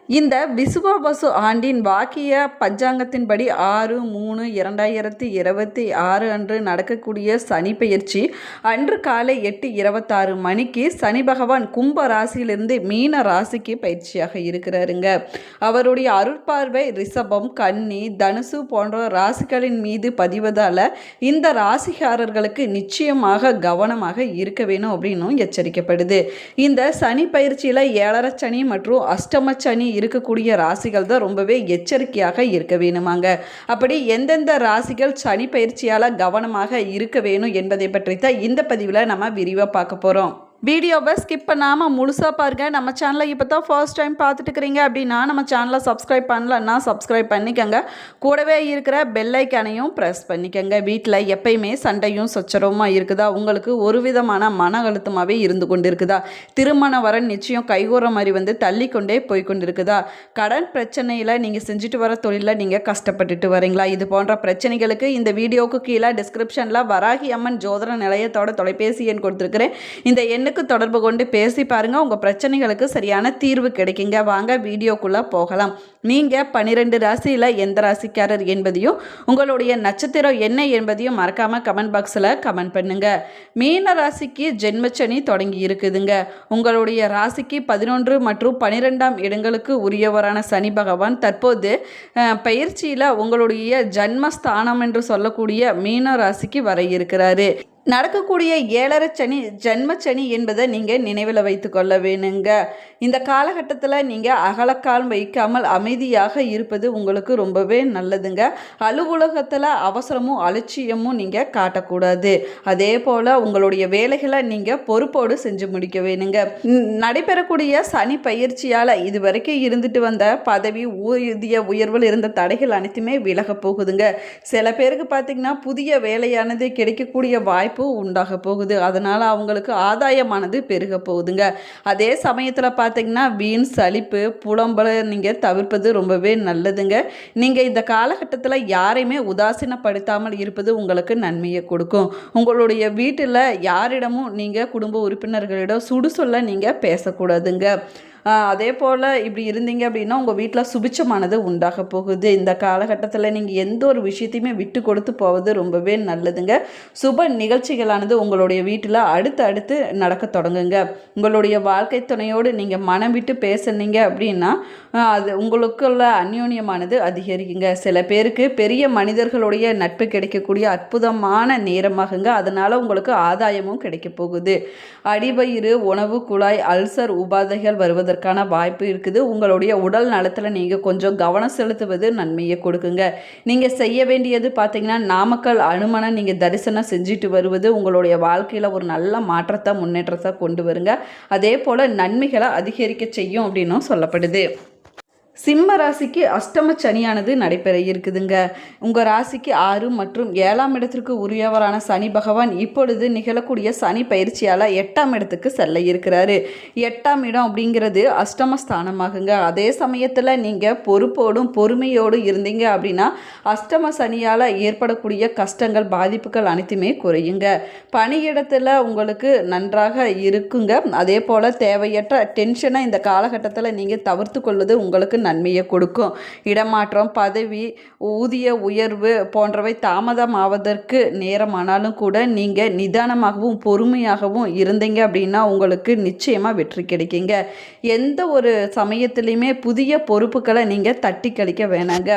இந்த விசுவாவசு ஆண்டின் வாக்கிய பஞ்சாங்கத்தின்படி 6/3/2026 அன்று நடக்கக்கூடிய சனி பெயர்ச்சி அன்று காலை 8:26 மணிக்கு சனி பகவான் கும்ப ராசியிலிருந்து மீன ராசிக்கு பயிற்சியாக இருக்கிறாருங்க. அவருடைய அருட்பார்வை ரிஷபம், கன்னி, தனுசு போன்ற ராசிகளின் மீது பதிவதால் இந்த ராசிக்காரர்களுக்கு நிச்சயமாக கவனமாக இருக்க வேணும் அப்படின்னும் எச்சரிக்கப்படுது. இந்த சனி பயிற்சியில் 7.5 சனி மற்றும் அஷ்டம சனி இருக்கக்கூடிய ராசிகள் தான் ரொம்பவே எச்சரிக்கையாக இருக்க வேணுமாங்க. அப்படி எந்தெந்த ராசிகள் சனி பயிற்சியால் கவனமாக இருக்க வேணும் என்பதை பற்றி தான் இந்த பதிவில் நம்ம விரிவாக பார்க்க போகிறோம். வீடியோவை ஸ்கிப் பண்ணாமல் முழுசாக பாருங்கள். நம்ம சேனலை இப்போ தான் ஃபர்ஸ்ட் டைம் பார்த்துட்டு இருக்கிறீங்க அப்படின்னா நம்ம சேனலை சப்ஸ்கிரைப் பண்ணலன்னா சப்ஸ்கிரைப் பண்ணிக்கோங்க. கூடவே இருக்கிற பெல் ஐக்கானையும் ப்ரெஸ் பண்ணிக்கோங்க. வீட்டில் எப்பயுமே சண்டையும் சச்சரவுமா இருக்குதா? உங்களுக்கு ஒரு விதமான மன அழுத்தமாகவே இருந்து கொண்டு இருக்குதா? திருமண வரன் நிச்சயம் கைகூற மாதிரி தள்ளிக்கொண்டே போய்கொண்டு இருக்குதா? கடன் பிரச்சனையில் நீங்கள் செஞ்சுட்டு வர தொழிலில் நீங்கள் கஷ்டப்பட்டுட்டு வரீங்களா? இது போன்ற பிரச்சனைகளுக்கு இந்த வீடியோவுக்கு கீழே டிஸ்கிரிப்ஷனில் வராகி அம்மன் ஜோதிட நிலையத்தோட தொலைபேசி எண் கொடுத்துருக்கிறேன். இந்த எண்ணுக்கு தொடர்பு கொண்டு பேசி பாருங்க. உங்க பிரச்சனைகளுக்கு சரியான தீர்வு கிடைக்குங்க. வாங்க வீடியோக்குள்ள போகலாம். நீங்க 12 ராசியில எந்த ராசிக்காரர் என்பதையும் உங்களுடைய நட்சத்திரம் என்ன என்பதையும் மறக்காம கமெண்ட் பாக்ஸ்ல கமெண்ட் பண்ணுங்க. மீன ராசிக்கு ஜென்மச்சனி தொடங்கி இருக்குதுங்க. உங்களுடைய ராசிக்கு 11 மற்றும் 12ஆம் இடங்களுக்கு உரியவரான சனி பகவான் தற்போது பயிற்சியில உங்களுடைய ஜன்மஸ்தானம் என்று சொல்லக்கூடிய மீன ராசிக்கு வர இருக்கிறாரு. நடக்கக்கூடிய 7.5 சனி ஜென்மச்சனி என்பதை நீங்கள் நினைவில் வைத்து கொள்ள வேணுங்க. இந்த காலகட்டத்தில் நீங்கள் அகலக்கால் வைக்காமல் அமைதியாக இருப்பது உங்களுக்கு ரொம்பவே நல்லதுங்க. அலுவலகத்தில் அவசரமும் அலட்சியமும் நீங்கள் காட்டக்கூடாது. அதே போல் உங்களுடைய வேலைகளை நீங்கள் பொறுப்போடு செஞ்சு முடிக்க வேணுங்க. நடைபெறக்கூடிய சனி பயிற்சியால் இது வரைக்கும் இருந்துட்டு வந்த பதவி ஊதிய உயர்வில் இருந்த தடைகள் அனைத்துமே விலக போகுதுங்க. சில பேருக்கு பார்த்திங்கன்னா புதிய வேலையானது கிடைக்கக்கூடிய வாய்ப்பு உண்டாக போகுது. அதனால் அவங்களுக்கு ஆதாயமானது பெருக போகுதுங்க. அதே சமயத்தில் பார்த்தீங்கன்னா வீண் சலிப்பு புலம்பலை நீங்கள் தவிர்ப்பது ரொம்பவே நல்லதுங்க. நீங்கள் இந்த காலகட்டத்தில் யாரையுமே உதாசீனப்படுத்தாமல் இருப்பது உங்களுக்கு நன்மையை கொடுக்கும். உங்களுடைய வீட்டில் யாரிடமும் நீங்கள் குடும்ப உறுப்பினர்களிடம் சுடு சொல்ல நீங்கள் பேசக்கூடாதுங்க. அதே போல் இப்படி இருந்தீங்க அப்படின்னா உங்கள் வீட்டில் சுபிச்சமானது உண்டாக போகுது. இந்த காலகட்டத்தில் நீங்கள் எந்த ஒரு விஷயத்தையுமே விட்டு கொடுத்து போவது ரொம்பவே நல்லதுங்க. சுப நிகழ்ச்சிகளானது உங்களுடைய வீட்டில் அடுத்து நடக்க தொடங்குங்க. உங்களுடைய வாழ்க்கை துணையோடு நீங்கள் மனம் விட்டு பேசுனீங்க அப்படின்னா அது உங்களுக்குள்ள அந்யோன்யமானது அதிகரிக்குங்க. சில பேருக்கு பெரிய மனிதர்களுடைய நட்பு கிடைக்கக்கூடிய அற்புதமான நேரமாகுங்க. அதனால் உங்களுக்கு ஆதாயமும் கிடைக்க போகுது. அடிவயிறு, உணவு குழாய், அல்சர் உபாதைகள் வருவதற்கான வாய்ப்பு இருக்குது. உங்களுடைய உடல் நலத்தில் நீங்கள் கொஞ்சம் கவனம் செலுத்துவது நன்மையை கொடுக்குங்க. நீங்கள் செய்ய வேண்டியது பார்த்தீங்கன்னா நாமக்கல் அனுமனை நீங்கள் தரிசனம் செஞ்சுட்டு வருவது உங்களுடைய வாழ்க்கையில் ஒரு நல்ல மாற்றத்தை முன்னேற்றத்தை கொண்டு வருங்க. அதே போல் நன்மைகளை அதிகரிக்க செய்யும் அப்படின்னும் சொல்லப்படுது. சிம்ம ராசிக்கு அஷ்டம சனியானது நடைபெற இருக்குதுங்க. உங்கள் ராசிக்கு 6 மற்றும் 7ஆம் இடத்திற்கு உரியவரான சனி பகவான் இப்பொழுது நிகழக்கூடிய சனி பயிற்சியால் 8ஆம் இடத்துக்கு செல்ல இருக்கிறாரு. 8ஆம் இடம் அப்படிங்கிறது அஷ்டம ஸ்தானமாகுங்க. அதே சமயத்தில் நீங்கள் பொறுப்போடும் பொறுமையோடு இருந்தீங்க அப்படின்னா அஷ்டம சனியால் ஏற்படக்கூடிய கஷ்டங்கள் பாதிப்புகள் அனைத்துமே குறையுங்க. பணியிடத்தில் உங்களுக்கு நன்றாக இருக்குங்க. அதே போல் தேவையற்ற டென்ஷனை இந்த காலகட்டத்தில் நீங்கள் தவிர்த்து கொள்வது உங்களுக்கு நன்மையை கொடுக்கும். இடமாற்றம், பதவி, ஊதிய உயர்வு போன்றவை தாமதமாவதற்கு நேரமானாலும் கூட நீங்கள் நிதானமாகவும் பொறுமையாகவும் இருந்தீங்க அப்படின்னா உங்களுக்கு நிச்சயமாக வெற்றி கிடைக்குங்க. எந்த ஒரு சமயத்திலையுமே புதிய பொறுப்புகளை நீங்கள் தட்டி கழிக்க வேணாங்க.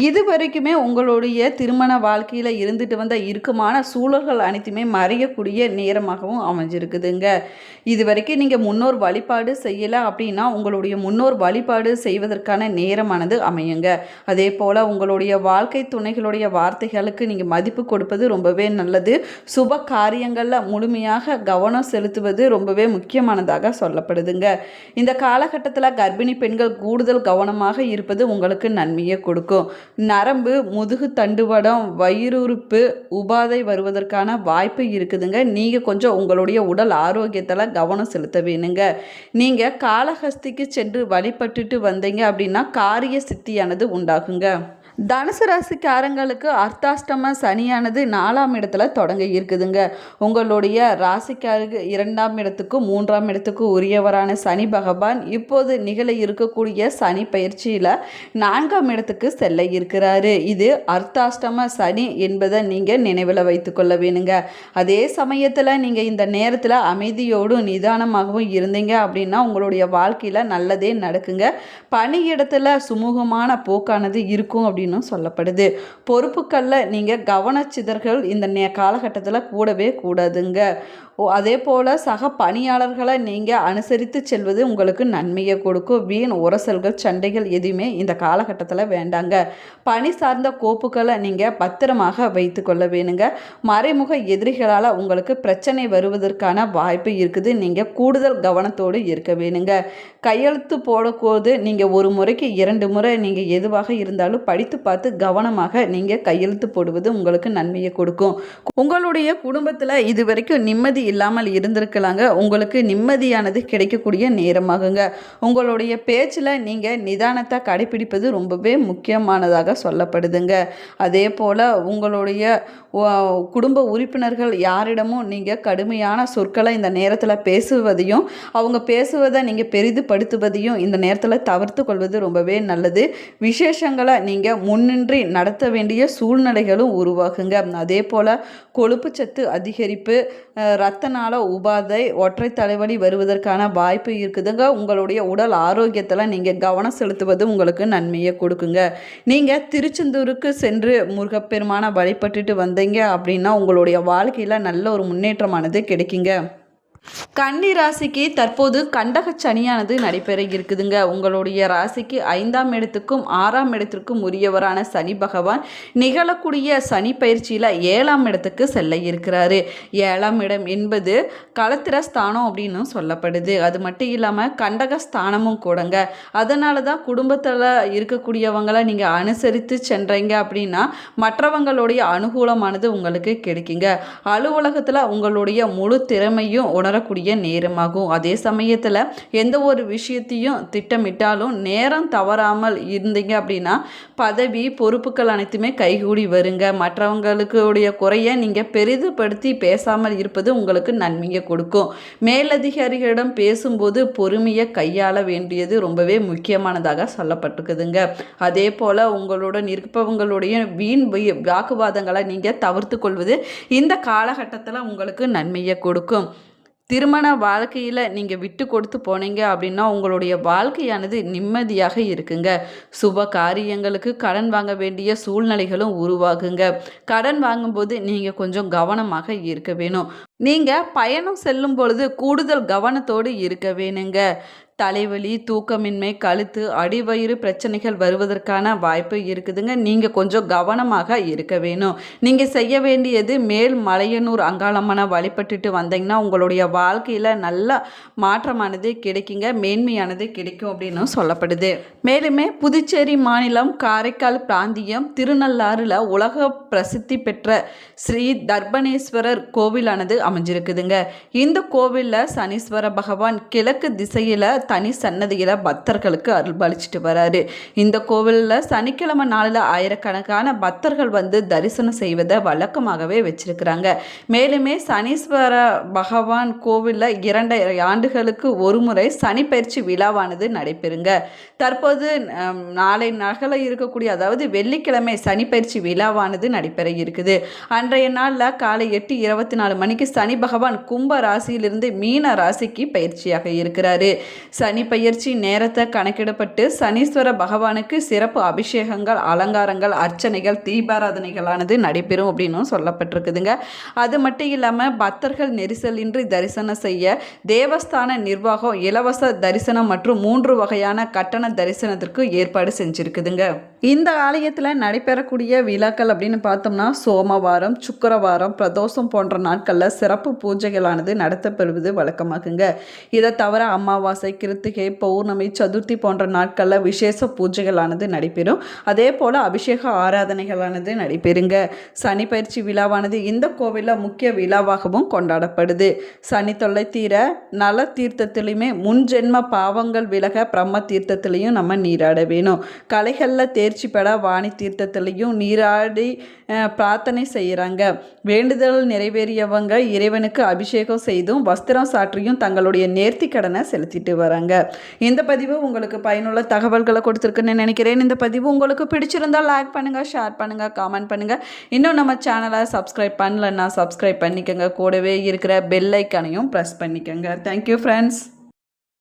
இது வரைக்குமே உங்களுடைய திருமண வாழ்க்கையில் இருந்துட்டு வந்த இறுக்கமான சூழல்கள் அனைத்துமே மறையக்கூடிய நேரமாகவும் அமைஞ்சிருக்குதுங்க. இது வரைக்கும் நீங்கள் முன்னோர் வழிபாடு செய்யலை அப்படின்னா உங்களுடைய முன்னோர் வழிபாடு செய்வதற்கான நேரமானது அமையுங்க. அதே போல் உங்களுடைய வாழ்க்கை துணைகளுடைய வார்த்தைகளுக்கு நீங்கள் மதிப்பு கொடுப்பது ரொம்பவே நல்லது. சுப காரியங்களில் முழுமையாக கவனம் செலுத்துவது ரொம்பவே முக்கியமானதாக சொல்லப்படுதுங்க. இந்த காலகட்டத்தில் கர்ப்பிணி பெண்கள் கூடுதல் கவனமாக இருப்பது உங்களுக்கு நன்மையை கொடுக்கும். நரம்பு, முதுகு தண்டுவடம், வயிறுறுப்பு உபாதை வருவதற்கான வாய்ப்பு இருக்குதுங்க. நீங்கள் கொஞ்சம் உங்களுடைய உடல் ஆரோக்கியத்தில் கவனம் செலுத்த வேணுங்க. நீங்கள் காளஹஸ்திக்கு சென்று வழிபட்டுட்டு வந்தீங்க அப்படின்னா காரிய சித்தியானது உண்டாகுங்க. தனுசு ராசிக்காரங்களுக்கு அர்த்தாஷ்டம சனியானது 4ஆம் இடத்துல தொடங்க இருக்குதுங்க. உங்களுடைய ராசிக்காருக்கு 2ஆம் இடத்துக்கும் 3ஆம் இடத்துக்கும் உரியவரான சனி பகவான் இப்போது நிகழ இருக்கக்கூடிய சனி பயிற்சியில் 4ஆம் இடத்துக்கு செல்ல இருக்கிறாரு. இது அர்த்தாஷ்டம சனி என்பதை நீங்கள் நினைவில் வைத்துக்கொள்ள வேணுங்க. அதே சமயத்தில் நீங்கள் இந்த நேரத்தில் அமைதியோடும் நிதானமாகவும் இருந்தீங்க அப்படின்னா உங்களுடைய வாழ்க்கையில் நல்லதே நடக்குங்க. பணியிடத்தில் சுமூகமான போக்கானது இருக்கும் அப்படின்னு சொல்லப்படுது. பொறுப்புகளில் நீங்கள் கவனச்சிதறல் இந்த காலகட்டத்தில் கூடவே கூடாதுங்க. அதே போல் சக பணியாளர்களை நீங்கள் அனுசரித்து செல்வது உங்களுக்கு நன்மையை கொடுக்கும். வீண் உரசல்கள் சண்டைகள் எதுவுமே இந்த காலகட்டத்தில் வேண்டாங்க. பணி சார்ந்த கோப்புகளை நீங்கள் பத்திரமாக வைத்து கொள்ள வேணுங்க. மறைமுக எதிரிகளால் உங்களுக்கு பிரச்சனை வருவதற்கான வாய்ப்பு இருக்குது. நீங்கள் கூடுதல் கவனத்தோடு இருக்க வேணுங்க. கையெழுத்து போடக்கூடாது. நீங்கள் ஒரு முறைக்கு 2 முறை நீங்கள் எதுவாக இருந்தாலும் படித்து பார்த்து கவனமாக நீங்கள் கையெழுத்து போடுவது உங்களுக்கு நன்மையை கொடுக்கும். உங்களுடைய குடும்பத்தில் இதுவரைக்கும் நிம்மதி இல்லாமல் இருந்திருக்கலாங்க. உங்களுக்கு நிம்மதியானது கிடைக்கக்கூடிய நேரமாகுங்க. உங்களுடைய பேச்சில் நீங்கள் நிதானத்தை கடைபிடிப்பது ரொம்பவே முக்கியமானதாக சொல்லப்படுதுங்க. அதே போல் உங்களுடைய குடும்ப உறுப்பினர்கள் யாரிடமும் நீங்கள் கடுமையான சொற்களை இந்த நேரத்தில் பேசுவதையும் அவங்க பேசுவதை நீங்கள் பெரிதுபடுத்துவதையும் இந்த நேரத்தில் தவிர்த்து கொள்வது ரொம்பவே நல்லது. விசேஷங்களை நீங்கள் முன்னின்றி நடத்த வேண்டிய சூழ்நிலைகளும் உருவாகுங்க. அதே போல் கொழுப்பு சத்து அதிகரிப்பு, இரத்த நாள உபாதை, ஒற்றை தலைவலி வருவதற்கான வாய்ப்பு இருக்குதுங்க. உங்களுடைய உடல் ஆரோக்கியத்தில் நீங்கள் கவனம் செலுத்துவது உங்களுக்கு நன்மையை கொடுக்குங்க. நீங்கள் திருச்செந்தூருக்கு சென்று முருகப்பெருமானை வழிபட்டுட்டு வந்தீங்க அப்படின்னா உங்களுடைய வாழ்க்கையில் நல்ல ஒரு முன்னேற்றமானது கிடைக்குங்க. கன்னி ராசிக்கு தற்போது கண்டக சனியானது நடைபெற இருக்குதுங்க. உங்களுடைய ராசிக்கு 5ஆம் இடத்துக்கும் 6ஆம் இடத்திற்கும் உரியவரான சனி பகவான் நிகழக்கூடிய சனி பயிற்சியில் 7ஆம் இடத்துக்கு செல்ல இருக்கிறாரு. 7ஆம் இடம் என்பது களத்திர ஸ்தானம் அப்படின்னு சொல்லப்படுது. அது மட்டும் இல்லாமல் கண்டக ஸ்தானமும் கூடங்க. அதனால தான் குடும்பத்தில் இருக்கக்கூடியவங்களை நீங்கள் அனுசரித்து சென்றீங்க அப்படின்னா மற்றவங்களுடைய அனுகூலமானது உங்களுக்கு கிடைக்குங்க. அலுவலகத்தில் உங்களுடைய முழு திறமையும் உணரக்கூடிய நேரமாகும். அதே சமயத்தில் எந்த ஒரு விஷயத்தையும் திட்டமிட்டாலும் நேரம் தவறாமல் இருந்தீங்க அப்படின்னா பதவி பொறுப்புகள் அனைத்துமே கைகூடி வருங்க. மற்றவங்களுடைய குறைய நீங்கள் பெரிதுபடுத்தி பேசாமல் இருப்பது உங்களுக்கு நன்மையை கொடுக்கும். மேலதிகாரிகளிடம் பேசும்போது பொறுமையை கையாள வேண்டியது ரொம்பவே முக்கியமானதாக சொல்லப்பட்டிருக்குதுங்க. அதே போல் உங்களுடன் இருப்பவங்களுடைய வீண் வாக்குவாதங்களை நீங்கள் தவிர்த்து கொள்வது இந்த காலகட்டத்தில் உங்களுக்கு நன்மையை கொடுக்கும். திருமண வாழ்க்கையில் நீங்கள் விட்டு கொடுத்து போனீங்க அப்படின்னா உங்களுடைய வாழ்க்கையானது நிம்மதியாக இருக்குங்க. சுப காரியங்களுக்கு கடன் வாங்க வேண்டிய சூழ்நிலைகளும் உருவாகுங்க. கடன் வாங்கும்போது நீங்கள் கொஞ்சம் கவனமாக இருக்க வேணும். நீங்கள் பயணம் செல்லும் பொழுது கூடுதல் கவனத்தோடு இருக்க வேணுங்க. தலைவலி, தூக்கமின்மை, கழுத்து, அடிவயிறு பிரச்சனைகள் வருவதற்கான வாய்ப்பு இருக்குதுங்க. நீங்கள் கொஞ்சம் கவனமாக இருக்க வேணும். நீங்கள் செய்ய வேண்டியது மேல் மலையனூர் அங்காளம்மனை வழிபட்டுட்டு வந்தீங்கன்னா உங்களுடைய வாழ்க்கையில் நல்ல மாற்றமானது கிடைக்குங்க. மேன்மையானது கிடைக்கும் அப்படின்னு சொல்லப்படுது. மேலுமே புதுச்சேரி மாநிலம் காரைக்கால் பிராந்தியம் திருநள்ளாறில் உலக பிரசித்தி பெற்ற ஸ்ரீ தர்பணேஸ்வரர் கோவிலானது அமைஞ்சிருக்குதுங்க. இந்த கோவிலில் சனீஸ்வர பகவான் கிழக்கு திசையில் தனி சன்னதியில் பக்தர்களுக்கு அருள்பாலிச்சிட்டு வராரு. இந்த கோவிலில் சனிக்கிழமை நாளில் ஆயிரக்கணக்கான பக்தர்கள் வந்து தரிசனம் செய்வதை வழக்கமாகவே வச்சிருக்கிறாங்க. மேலுமே சனீஸ்வர பகவான் கோவிலில் 2 ஆண்டுகளுக்கு ஒரு முறை சனி பயிற்சி விழாவானது நடைபெறுங்க. தற்போது நாளை நகல இருக்கக்கூடிய அதாவது வெள்ளிக்கிழமை சனி பயிற்சி விழாவானது நடைபெற இருக்குது. அன்றைய நாளில் காலை 8:24 மணிக்கு சனி பகவான் கும்ப ராசியிலிருந்து மீன ராசிக்கு பயிற்சியாக இருக்கிறாரு. சனி பயிற்சி நேரத்தை கணக்கிடப்பட்டு சனீஸ்வர பகவானுக்கு சிறப்பு அபிஷேகங்கள், அலங்காரங்கள், அர்ச்சனைகள், தீபாராதனைகளானது நடைபெறும் அப்படின்னு சொல்லப்பட்டிருக்குதுங்க. அது மட்டும் இல்லாமல் பக்தர்கள் நெரிசலின்றி தரிசனம் செய்ய தேவஸ்தான நிர்வாகம் இலவச தரிசனம் மற்றும் 3 வகையான கட்டண தரிசனத்திற்கு ஏற்பாடு செஞ்சுருக்குதுங்க. இந்த ஆலயத்தில் நடைபெறக்கூடிய விழாக்கள் அப்படின்னு பார்த்தோம்னா சோமவாரம், சுக்கிரவாரம், பிரதோஷம் போன்ற நாட்களில் சிறப்பு பூஜைகளானது நடத்தப்படுவது வழக்கமாகுங்க. இதை தவிர அமாவாசை, கிருத்திகை, பௌர்ணமி, சதுர்த்தி போன்ற நாட்களில் விசேஷ பூஜைகளானது நடைபெறும். அதே போல் அபிஷேக ஆராதனைகளானது நடைபெறுங்க. சனி பயிற்சி விழாவானது இந்த கோவிலில் முக்கிய விழாவாகவும் கொண்டாடப்படுது. சனி தொல்லை தீர நல தீர்த்தத்திலையுமே முன்ஜென்ம பாவங்கள் விலக பிரம்ம தீர்த்தத்திலையும் நம்ம நீராட வேணும். கலைகளில் தேர்ச்சி பெற வாணி தீர்த்தத்திலையும் நீராடி பிரார்த்தனை செய்கிறாங்க. வேண்டுதல் நிறைவேறியவங்க இறைவனுக்கு அபிஷேகம் செய்தும் வஸ்திரம் சாற்றியும் தங்களுடைய நேர்த்தி கடனை செலுத்திட்டு வராங்க. இந்த பதிவு உங்களுக்கு பயனுள்ள தகவல்களை கொடுத்துருக்குன்னு நினைக்கிறேன். இந்த பதிவு உங்களுக்கு பிடிச்சிருந்தால் லைக் பண்ணுங்கள், ஷேர் பண்ணுங்கள், காமெண்ட் பண்ணுங்கள். இன்னும் நம்ம சேனலை சப்ஸ்கிரைப் பண்ணலன்னா சப்ஸ்கிரைப் பண்ணிக்கோங்க. கூடவே இருக்கிற பெல் ஐக்கானையும் ப்ரெஸ் பண்ணிக்கோங்க. Thank you friends.